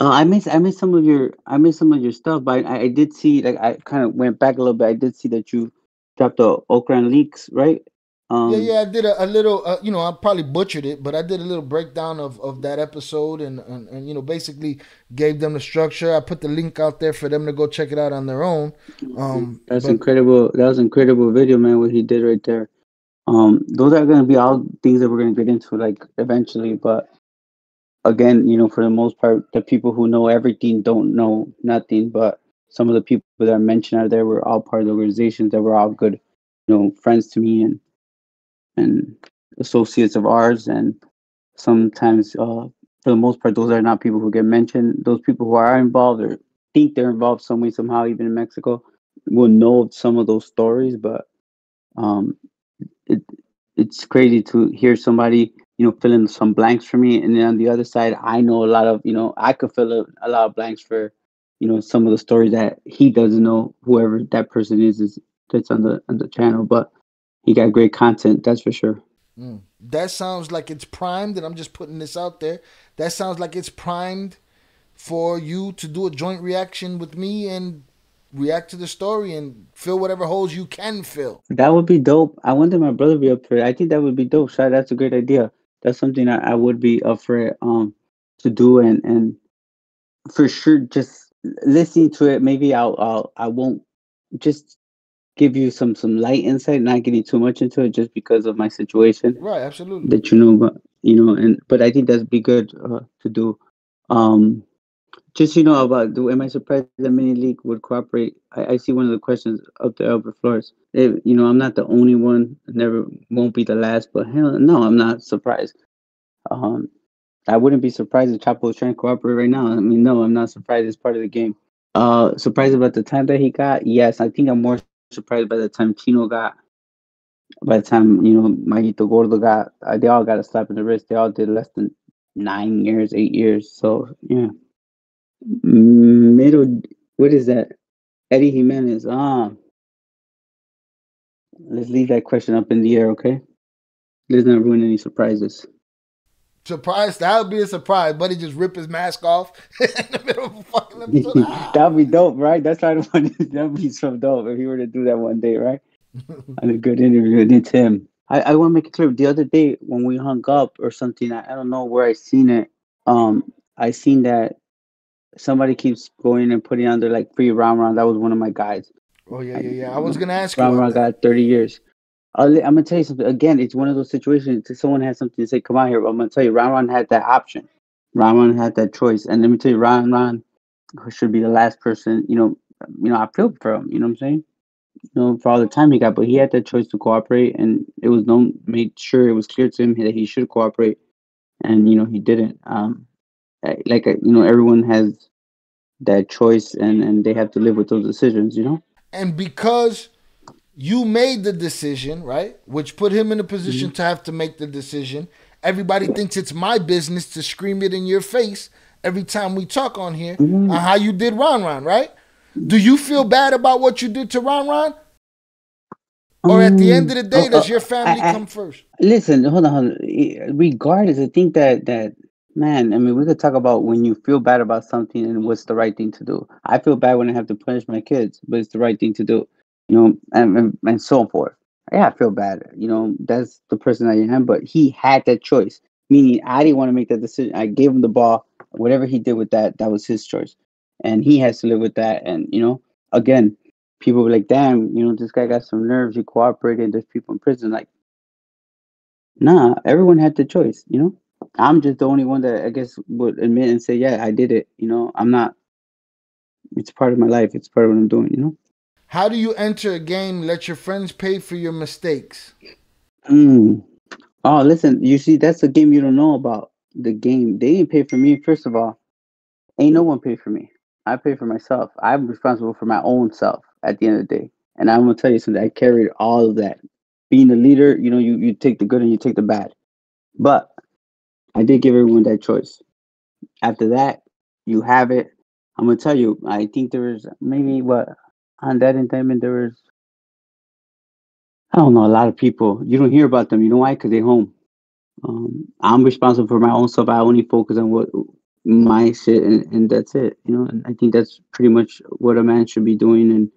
I missed some of your stuff, but I did see, like, I kind of went back a little bit. I did see that you dropped the Ocran leaks, right? Yeah, Um, yeah, I did a little, I probably butchered it, but I did a little breakdown of that episode and, basically gave them the structure. I put the link out there for them to go check it out on their own. that's But incredible. That was incredible video, man. What he did right there. Those are gonna be all things that we're gonna get into, like, eventually. But again, for the most part, the people who know everything don't know nothing. But some of the people that are mentioned are there were all part of the organizations that were all good, friends to me and associates of ours. And sometimes, for the most part, those are not people who get mentioned. Those people who are involved or think they're involved some way, somehow, even in Mexico, will know some of those stories. But um, it it's crazy to hear somebody, fill in some blanks for me, and then on the other side, I know a lot of, I could fill a lot of blanks for, some of the stories that he doesn't know. Whoever that person is that's on the channel, but he got great content, that's for sure. that sounds like it's primed, and I'm just putting this out there. That sounds like it's primed for you to do a joint reaction with me and react to the story and fill whatever holes you can fill. That would be dope. I wonder my brother be up for it. I think that would be dope. Shad, that's a great idea. That's something I would be up for it, to do, and for sure, just listening to it, maybe I won't just give you some light insight, not getting too much into it, just because of my situation Right, absolutely. that but and but I think that'd be good, to do. Um, just, about, do am I surprised that Mini League would cooperate? I see one of the questions up to Albert Flores. I'm not the only one. Never won't be the last. But hell, no, I'm not surprised. Um, I wouldn't be surprised if Chapo was trying to cooperate right now. I mean, no, I'm not surprised. It's part of the game. Surprised about the time that he got? Yes, I think I'm more surprised by the time Chino got. By the time, Mayito Gordo got, they all got a slap in the wrist. They all did less than 9 years, 8 years. So yeah, middle. What is that? Eddie Jimenez. Let's leave that question up in the air, okay? Let's not ruin any surprises. Surprise! That would be a surprise. Buddy just rip his mask off in the middle of a fucking episode. That'd be dope, right? That's why I want. That'd be so dope if he were to do that one day, right? And a good interview. And it's him. I want to make it clear. The other day when we hung up or something, I don't know where I seen it. I seen that somebody keeps going and putting on their, like, free round round. That was one of my guys. Oh yeah, I, yeah, yeah. I was gonna ask you round about round that. got 30 years. I'm gonna tell you something. Again, it's one of those situations. If someone has something to say, come out here. But I'm gonna tell you, Ron Ron had that option. Ron Ron had that choice, and let me tell you, Ron Ron should be the last person. I feel for him. You know what I'm saying? For all the time he got, but he had that choice to cooperate, and it was known, made sure it was clear to him that he should cooperate, and he didn't. Everyone has that choice, and they have to live with those decisions. And because you made the decision, right, which put him in a Mhm. position to have to make the decision, everybody thinks it's my business to scream it in your face every time we talk on here on Mhm. how you did Ron Ron, right? Do you feel bad about what you did to Ron Ron? Or at the end of the Oh, day, does your family I come first? listen. Hold on, hold on. Regardless, I think that man. I mean, we could talk about when you feel bad about something and what's the right thing to do. I feel bad when I have to punish my kids, but it's the right thing to do. And so forth. Yeah, I feel bad. That's the person I am. But he had that choice, meaning I didn't want to make that decision. I gave him the ball. Whatever he did with that, that was his choice, and he has to live with that. And again, people were like, "Damn, this guy got some nerves. He cooperated. There's people in prison." Like, nah, everyone had the choice. I'm just the only one that I guess would admit and say, "Yeah, I did it." I'm not. It's part of my life. It's part of what I'm doing. How do you enter a game, let your friends pay for your mistakes? Mm. Oh, listen. You see, that's a game you don't know about. The game they didn't pay for me. First of all, ain't no one paid for me. I pay for myself. I'm responsible for my own self at the end of the day. And I'm gonna tell you something. I carried all of that. Being the leader, you take the good and you take the bad. But I did give everyone that choice. After that, you have it. I'm gonna tell you. I think there was maybe what on that indictment there was. I don't know, a lot of people. You don't hear about them. You know why? Because they're home. I'm responsible for my own stuff. I only focus on what my shit, and that's it. And I think that's pretty much what a man should be doing,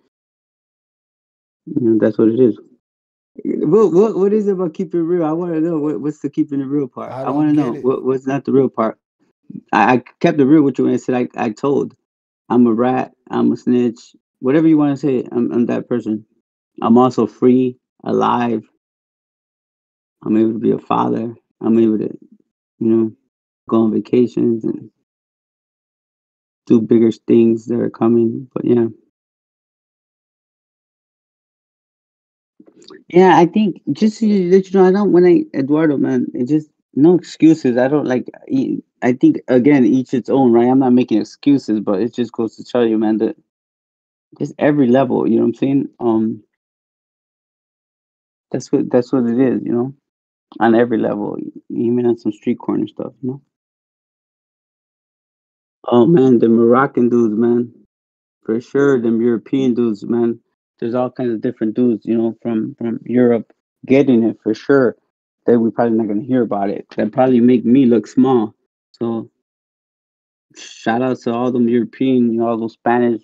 and that's what it is. What is it about keeping it real? I want to know what's the keeping it real part. I I want don't to get know it. what's not the real part. I kept it real with you when I said I told. I'm a rat. I'm a snitch. Whatever you want to say, I'm that person. I'm also free, alive. I'm able to be a father. I'm able to, you know, go on vacations and do bigger things that are coming. But yeah, yeah. I think just to let you know, I don't when I Eduardo, man. It just no excuses. I don't like. I think again, each its own, right? I'm not making excuses, but it just goes to tell you, man, that just every level. You know what I'm saying? That's what it is. On every level, even on some street corner stuff. Oh man, the Moroccan dudes, man, for sure. Them European dudes, man. There's all kinds of different dudes, from Europe getting it for sure. That we probably not gonna hear about it. That probably make me look small. So shout out to all them European, all those Spanish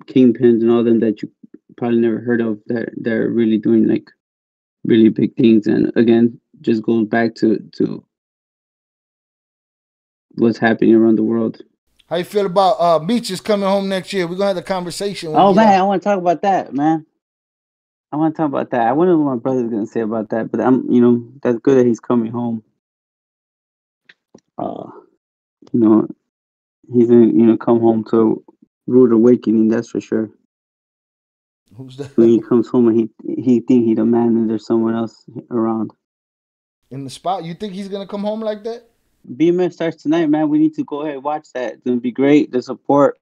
kingpins and all them that you probably never heard of. That they're really doing like really big things. And again, just goes back to what's happening around the world. How you feel about Meech is coming home next year? We're gonna have the conversation when Oh we man, I want to talk about that, man. I want to talk about that. I wonder what my brother's gonna say about that. But that's good that he's coming home. Uh, you know, he's gonna, come home to a rude awakening. That's for sure. who's When he the comes home and he think he the man and there's someone else around. in the spot. You think he's gonna come home like that? BMF starts tonight, man. We need to go ahead and watch that. It's gonna be great. The support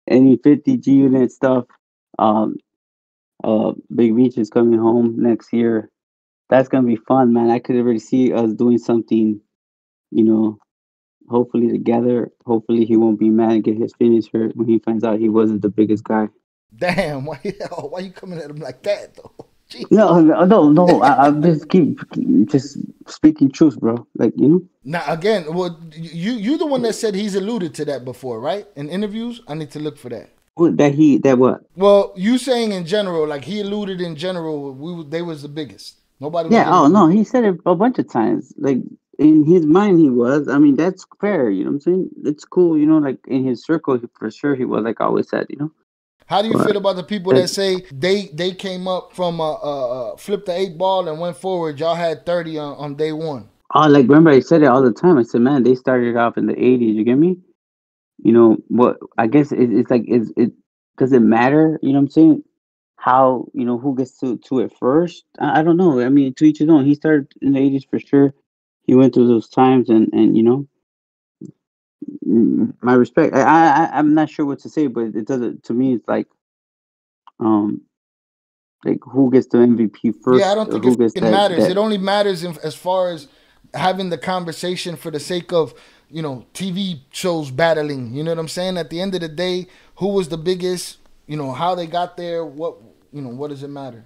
any 50G unit stuff. Um, Big Beach is coming home next year. That's gonna be fun, man. I could already see us doing something. You know, hopefully together. Hopefully he won't be mad and get his feelings hurt when he finds out he wasn't the biggest guy. Damn, why you coming at him like that though? Jesus. No, no, no, no. I just keep just speaking truth, bro. Like Now again, well, you the one that said he's alluded to that before, right? In interviews, I need to look for that. that what? Well, you saying in general, like he alluded in general, they was the biggest. Nobody was Yeah. giving Oh him. no, he said it a bunch of times. Like in his mind, he was. I mean, that's fair. You know what I'm saying? It's cool. Like in his circle, for sure, he was. Like I always said. How do you But feel about the people that that's say they came up from flip the 8 ball and went forward? Y'all had 30 on day one. like remember I said it all the time. I said, man, they started off in the '80s. You get me? What I guess it's like it does it matter? You know what I'm saying? How who gets to it first? I don't know. I mean, to each his own. He started in the '80s for sure. He went through those times, and my respect. I'm not sure what to say, but it doesn't. To me, it's um like who gets the MVP Yeah, I first, don't or think it who gets fucking that matters. that. It only matters as far as having the conversation for the sake of TV shows battling. You know what I'm saying? At the end of the day, who was the biggest? How they got there. What does it matter?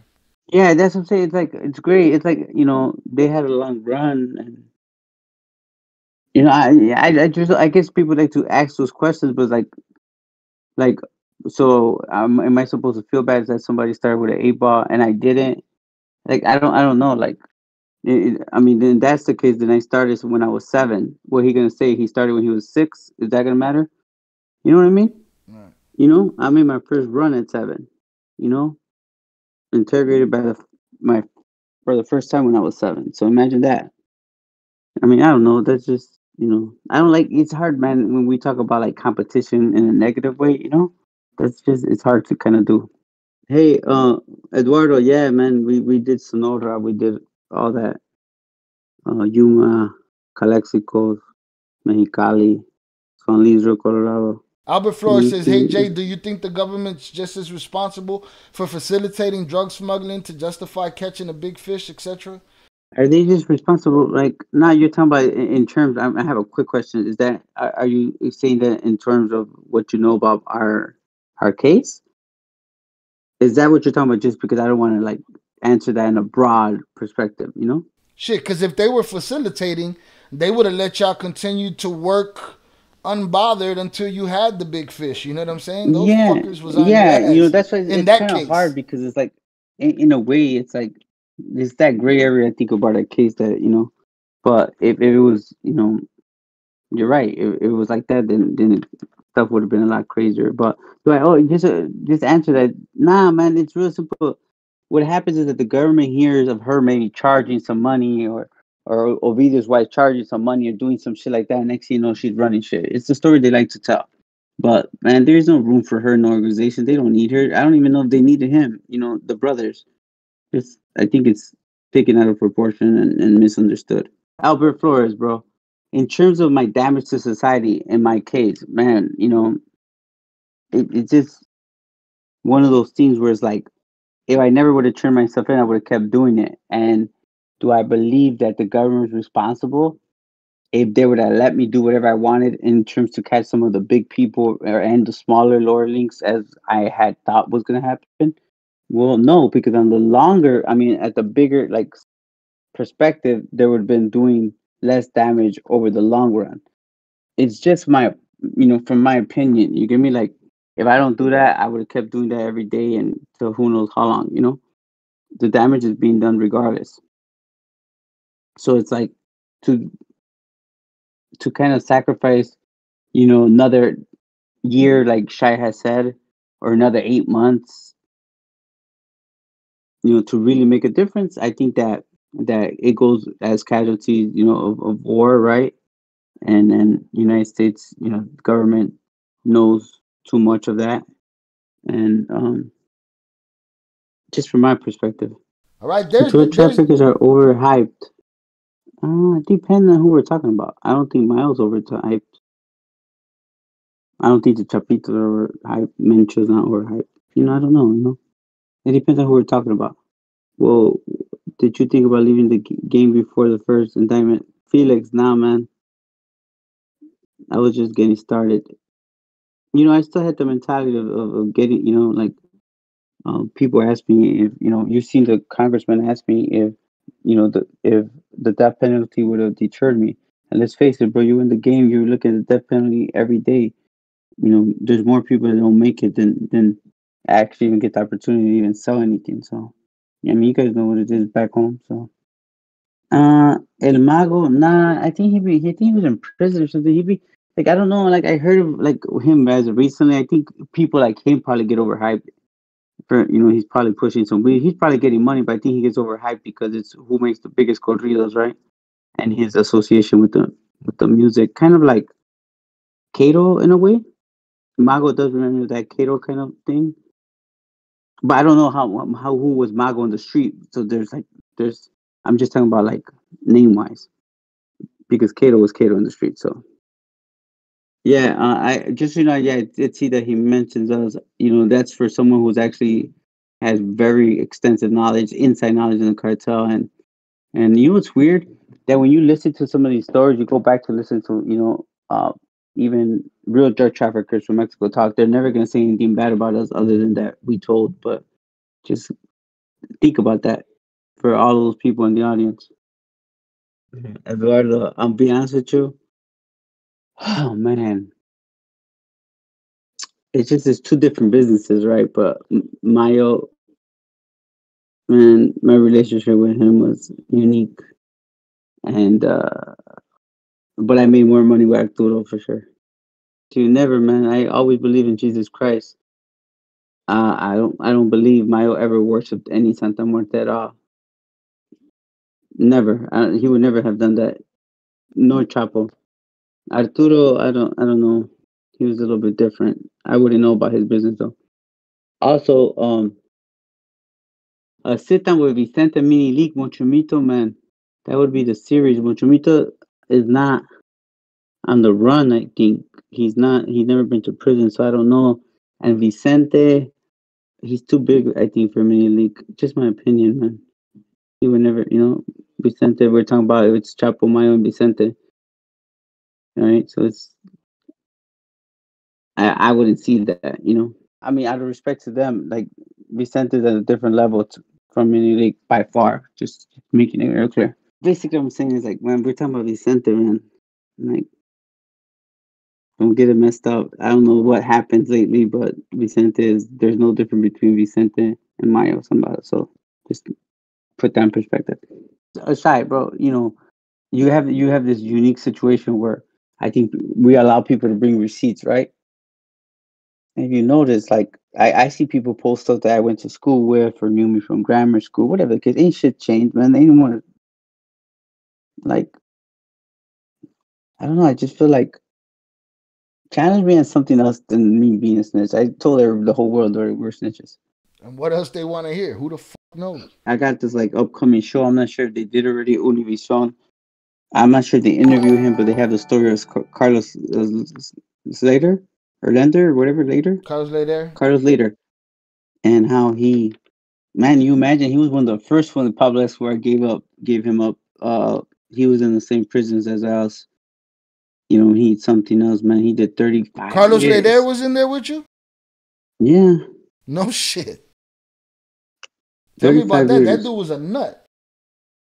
Yeah, that's what I'm saying. It's like it's great. It's like they had a long run, and I guess people like to ask those questions, but like so am I supposed to feel bad that somebody started with an 8 ball and I didn't? Like I don't know. Like I mean, then that's the case. Then I started when I was 7. What he gonna say? He started when he was 6. Is that gonna matter? You know what I mean? Right. I made my first run at 7. You know, interrogated by my for the first time when I was 7. So imagine that. I mean, I don't know. That's just I don't like. It's hard, man, when we talk about like competition in a negative way. That's just it's hard to kind of do. Hey, Eduardo. Yeah, man, we did Sonora. We did all that. Yuma, Calexico, Mexicali, San Luis Rio Colorado. Albert Flores Mhm. says, "Hey Jay, do you think the government's just as responsible for facilitating drug smuggling to justify catching a big fish, etc.?" Are they just responsible? Like, now you're talking about in terms. I have a quick question. Is that are you saying that in terms of what you know about our case? Is that what you're talking about? Just because I don't want to like answer that in a broad perspective. Shit, because if they were facilitating, they would have let y'all continue to work unbothered until you had the big fish. You know what I'm saying? Those Yeah, fuckers was on your yeah. ass That's why in it's that kind of hard case. because it's like, in a way, it's like it's that gray area. I think about a case that but if it was, you're right. If it was like that, then stuff would have been a lot crazier. But like, oh, just answer that. Nah, man, it's real simple. What happens is that the government hears of her maybe charging some money, or Ovidio's wife charging some money or doing some shit like that. Next thing you know, she's running shit. It's the story they like to tell. But man, there's no room for her in the organization. They don't need her. I don't even know if they needed him. The brothers. I think it's taken out of proportion and misunderstood. Albert Flores, bro. In terms of my damage to society, in my case, man, it's just one of those things where it's like, if I never would have turned myself in, I would have kept doing it. And do I believe that the government was responsible? If they would have let me do whatever I wanted in terms to catch some of the big people and the smaller lower links as I had thought was going to happen? Well, no, because on the longer, I mean, at the bigger perspective, they would have been doing less damage over the long run. It's just from my opinion. You get me? Like, if I don't do that, I would have kept doing that every day and till who knows how long. The damage is being done regardless. So it's like to kind of sacrifice, another year, like Shai has said, or another 8 months, to really make a difference. I think that it goes as casualties, of war, right? And then United States, government knows too much of that, and just from my perspective, All right, the drug traffickers are overhyped. It depends on who we're talking about. I don't think Miles overhyped. I don't think the Chapitos are overhyped. Mencho's not overhyped. I don't know. It depends on who we're talking about. Well, did you think about leaving the game before the first indictment? Felix, nah, man. I was just getting started. I still had the mentality of getting, people ask me if, you've seen the congressman ask me if, if the death penalty would have deterred me. And let's face it, bro, you in the game, you're looking at the death penalty every day. There's more people that don't make it than actually even get the opportunity to even sell anything. So, I mean, you guys know what it is back home. So, El Mago, nah, I think he was in prison or something. He'd be like, I don't know, like I heard of like him as of recently. I think people like him probably get overhyped. For he's probably pushing some weed. He's probably getting money, but I think he gets overhyped because it's who makes the biggest corridos, right? And his association with the music, kind of like Kato in a way. Mago does remember that Kato kind of thing, but I don't know how who was Mago in the street. So there's I'm just talking about like name wise because Kato was Kato in the street. So yeah, I just yeah, I did see that he mentions us. That's for someone who's actually has very extensive knowledge, inside knowledge in the cartel, and what's weird that when you listen to some of these stories, you go back to listen to even real drug traffickers from Mexico talk. They're never gonna say anything bad about us other than that we told. But just think about that for all those people in the audience. Eduardo, I'll be honest with you. Oh man, it's just it's two different businesses, right? But Mayo, man, my relationship with him was unique, and but I made more money with Arturo for sure. Dude, never, man. I always believe in Jesus Christ. I don't believe Mayo ever worshipped any Santa Muerte at all. Never. He would never have done that. Nor Chapo. Arturo, I don't know. He was a little bit different. I wouldn't know about his business though. Also, a sit down with Vicente Mini League Mochomito, man. That would be the series. Mochomito is not on the run. I think he's not. He's never been to prison, so I don't know. And Vicente, he's too big. I think for Mini League. Just my opinion, man. He would never. Vicente. We're talking about it's Chapo, Mayo, and Vicente. All right, so I wouldn't see that. I mean, out of respect to them, like Vicente's at a different level from Mini League by far. Just making it real clear. basically what I'm saying is like, man, we're talking about Vicente, man. Like, don't get it messed up. I don't know what happens lately, but Vicente is there's no difference between Vicente and Mayo Zambada. So just put that in perspective. Aside, bro, you have this unique situation where I think we allow people to bring receipts, right? And if you notice, like I see people post stuff that I went to school with or knew me from grammar school, whatever. Because ain't shit changed, man. They didn't want to like. I don't know. I just feel like challenge me on something else than me being a snitch. I told the whole world we're snitches. And what else they want to hear? Who the fuck knows? I got this like upcoming show. I'm not sure if they did already. Univision. I'm not sure if they interview him, but they have the story of Carlos Slater or Lender or whatever later. Carlos Lehder. Carlos later, and how he, man, you imagine he was one of the first ones Pablo Escobar gave him up. He was in the same prisons as us. He something else, man. He did 35 Carlos Lehder years. was in there with you? Yeah, No shit. Tell me about 35 that. That years. dude was a nut.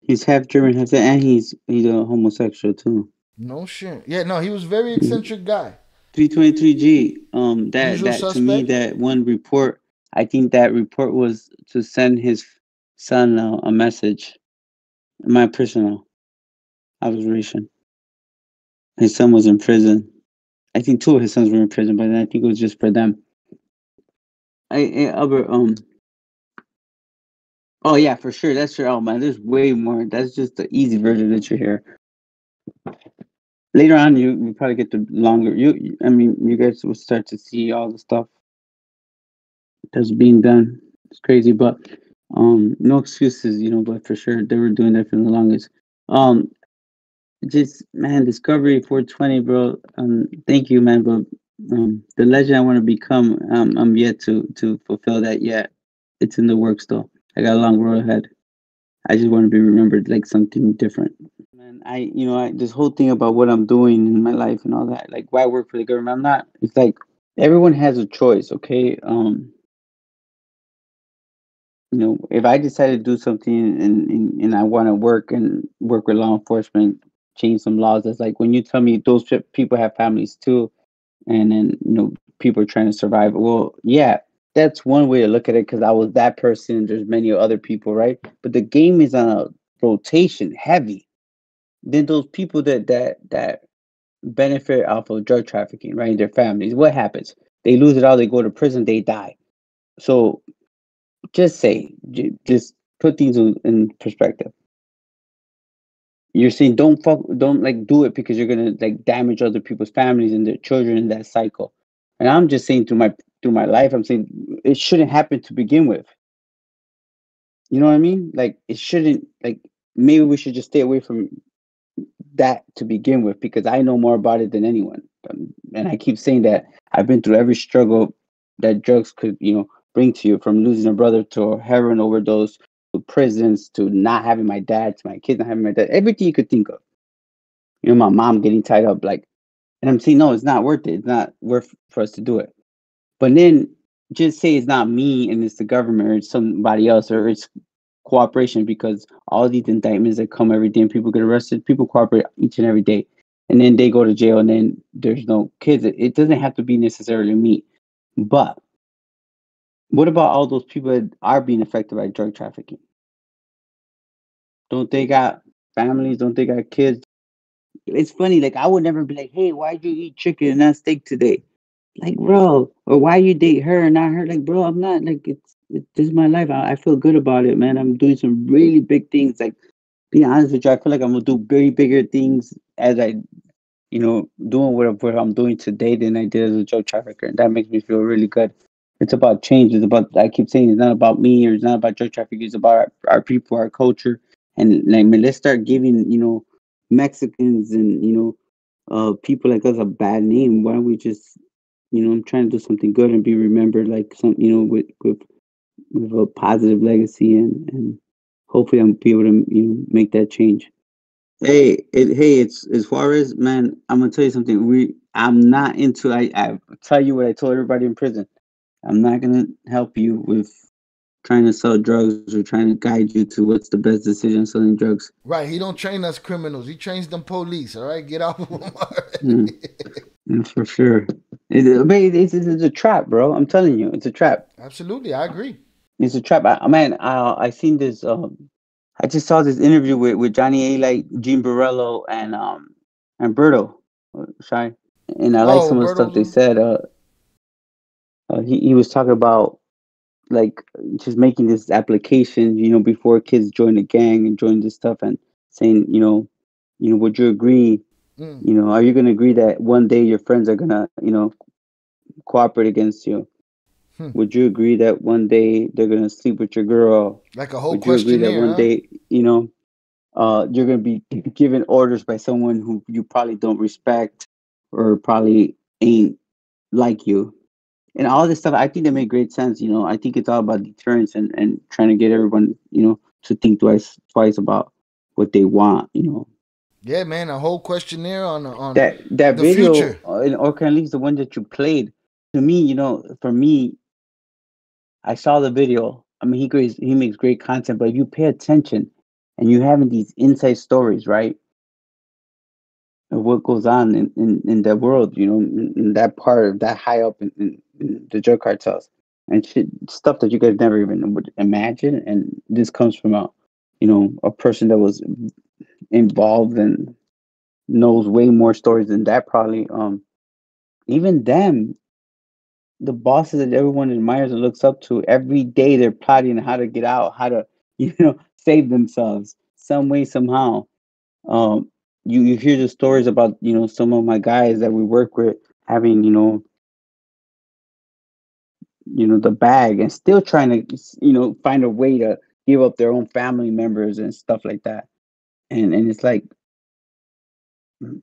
He's half German, half that, and he's a homosexual too. No shit. Yeah, no, he was a very Mm. eccentric guy. 323G. Usual That to me, suspect. that one report. I think that report was to send his son a message. My personal observation. His son was in prison. I think two of his sons were in prison, but I think it was just for them. Albert. Oh yeah, for sure. That's your. Oh man, there's way more. That's just the easy version that you hear. Later on, you probably get the longer. I mean, you guys will start to see all the stuff that's being done. It's crazy, but no excuses, but for sure they were doing that for the longest. Um, just man, Discovery 420, bro. Thank you, man. But the legend I want to become, I'm yet to fulfill that yet. It's in the works though. I got a long road ahead. I just want to be remembered like something different. Man, this whole thing about what I'm doing in my life and all that, like why I work for the government. I'm not. It's like everyone has a choice, okay? If I decide to do something and I want to work with law enforcement, change some laws, that's like when you tell me those people have families too, and then people are trying to survive. Well, yeah, that's one way to look at it because I was that person. There's many other people, right? But the game is on a rotation, heavy. Then those people that benefit off of drug trafficking, right? Their families. What happens? They lose it all. They go to prison. They die. So just say, just put things in perspective. You're saying don't like do it because you're gonna like damage other people's families and their children in that cycle. And I'm just saying through my life, I'm saying it shouldn't happen to begin with. You know what I mean? Like it shouldn't. Like maybe we should just stay away from that to begin with because I know more about it than anyone. And I keep saying that I've been through every struggle that drugs could, bring to you, from losing a brother to a heroin overdose to prisons to not having my dad to my kids not having my dad, everything you could think of. My mom getting tied up, like, and I'm saying, no, it's not worth it. It's not worth for us to do it. But then just say it's not me and it's the government or it's somebody else or it's cooperation because all these indictments that come every day and people get arrested, people cooperate each and every day. And then they go to jail and then there's no kids. It doesn't have to be necessarily me. But what about all those people that are being affected by drug trafficking? Don't they got families? Don't they got kids? It's funny, like I would never be like, hey, why'd you eat chicken and not steak today? Like, bro, or why you date her and not her? Like, bro, I'm not like this is my life. I feel good about it, man. I'm doing some really big things. Like, be honest with you, I feel like I'm gonna do very bigger things as I, doing what I'm doing today than I did as a drug trafficker, and that makes me feel really good. It's about change. It's about I keep saying it's not about me or it's not about drug trafficking. It's about our people, our culture, and like man, let's start giving Mexicans and people like us a bad name. Why don't we just I'm trying to do something good and be remembered like some with a positive legacy and hopefully I'm be able to make that change. It's Juarez, man. I'm gonna tell you something. I'm not into. I tell you what I told everybody in prison. I'm not gonna help you with trying to sell drugs or trying to guide you to what's the best decision selling drugs. Right. He don't train us criminals. He trains them police. All right. Get off of him Mm, already. for sure. It's a trap, bro. I'm telling you, it's a trap. Absolutely. I agree. It's a trap. I seen this. I just saw this interview with Johnny A. Like Gene Barello and Berto, Shy, and I like Oh, some of the stuff they Berto. said. He was talking about like just making this application, before kids join the gang and join this stuff, and saying, would you agree? Mm. Are you gonna agree that one day your friends are gonna, cooperate against you? Hmm. Would you agree that one day they're gonna sleep with your girl? Like a whole Would you agree that questionnaire, one huh? day, you're gonna be given orders by someone who you probably don't respect or probably ain't like you? And all this stuff, I think that made great sense. I think it's all about deterrence and trying to get everyone, to think twice about what they want. Yeah, man. A whole questionnaire on That the video future. in Ocran League's the one that you played. To me, for me, I saw the video. I mean, he makes great content, but if you pay attention and you having these inside stories, right, of what goes on in that world, in that part of that high up in the drug cartels and shit, stuff that you guys never even would imagine. And this comes from a person that was involved and knows way more stories than that, probably. Even them, the bosses that everyone admires and looks up to, every day they're plotting how to get out, how to, save themselves some way, somehow. Um, you hear the stories about, some of my guys that we work with having, the bag and still trying to, find a way to give up their own family members and stuff like that. And it's like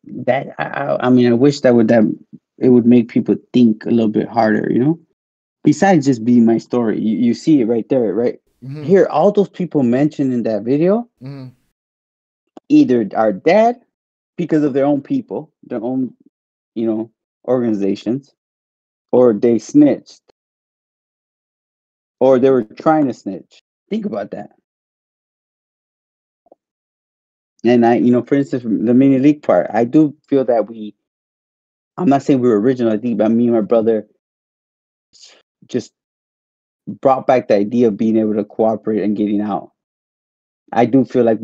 that. I mean, I wish that it would make people think a little bit harder, besides just being my story. You see it right there, right Mm-hmm. here. All those people mentioned in that video Mm-hmm. either are dead because of their own people, their own, organizations, or they snitched, or they were trying to snitch. Think about that. And for instance, the mini league part, I do feel that I'm not saying we were original. I think, but me and my brother just brought back the idea of being able to cooperate and getting out. I do feel like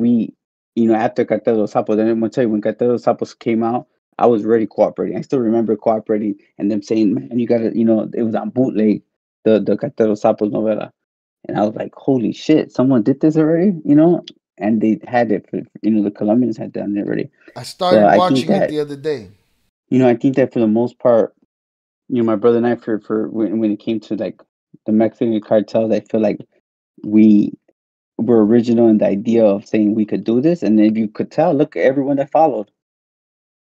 after Cartel los Sapos, then I'm gonna tell you, when Cartel los Sapos came out, I was already cooperating. I still remember cooperating and them saying, "Man, you gotta," it was on bootleg, the Cartel los Sapos novela, and I was like, "Holy shit, someone did this already," and they had it for, the Colombians had done it already. I But started I think watching it that, the other day. for the most part, my brother and I, for when it came to like the Mexican cartels, I feel like we were original in the idea of saying we could do this, and if you could tell, look at everyone that followed.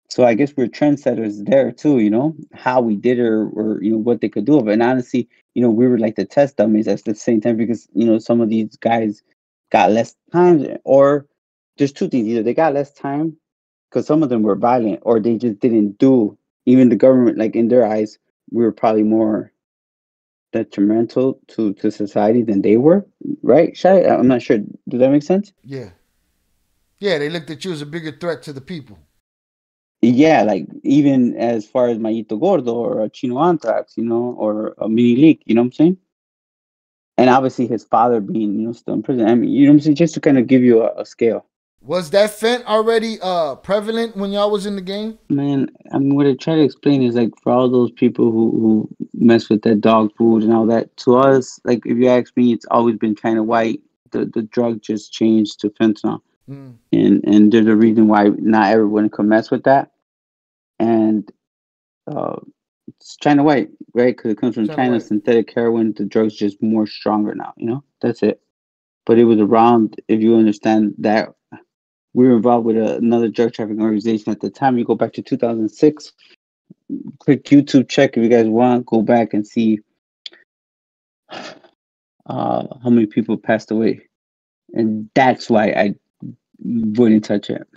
So I guess we're trendsetters there too, how we did it, or what they could do of it. And honestly, we were like the test dummies at the same time, because some of these guys got less time, or there's two things: either they got less time because some of them were violent, or they just didn't do. Even the government, like in their eyes, we were probably more detrimental to society than they were, right? Shai? I'm not sure. Does that make sense? Yeah. Yeah, they looked at you as a bigger threat to the people. Yeah, like even as far as Mayito Gordo or a Chino Anthrax, or a mini leak, you know what I'm saying? And obviously his father being, still in prison. I mean, you know what I'm saying? Just to kind of give you a scale. Was that fent already prevalent when y'all was in the game? Man, I mean, what I try to explain is like for all those people who mess with that dog food and all that, to us, like if you ask me, it's always been kind of white. The drug just changed to fentanyl. Mm. And there's a reason why not everyone can mess with that. And uh, it's China white, right? Because it comes from China China. White. Synthetic heroin, the drug's just more stronger now. That's it. But it was around. If you understand that, we were involved with another drug trafficking organization at the time. You go back to 2006. Quick YouTube check if you guys want. Go back and see how many people passed away, and that's why I wouldn't touch it.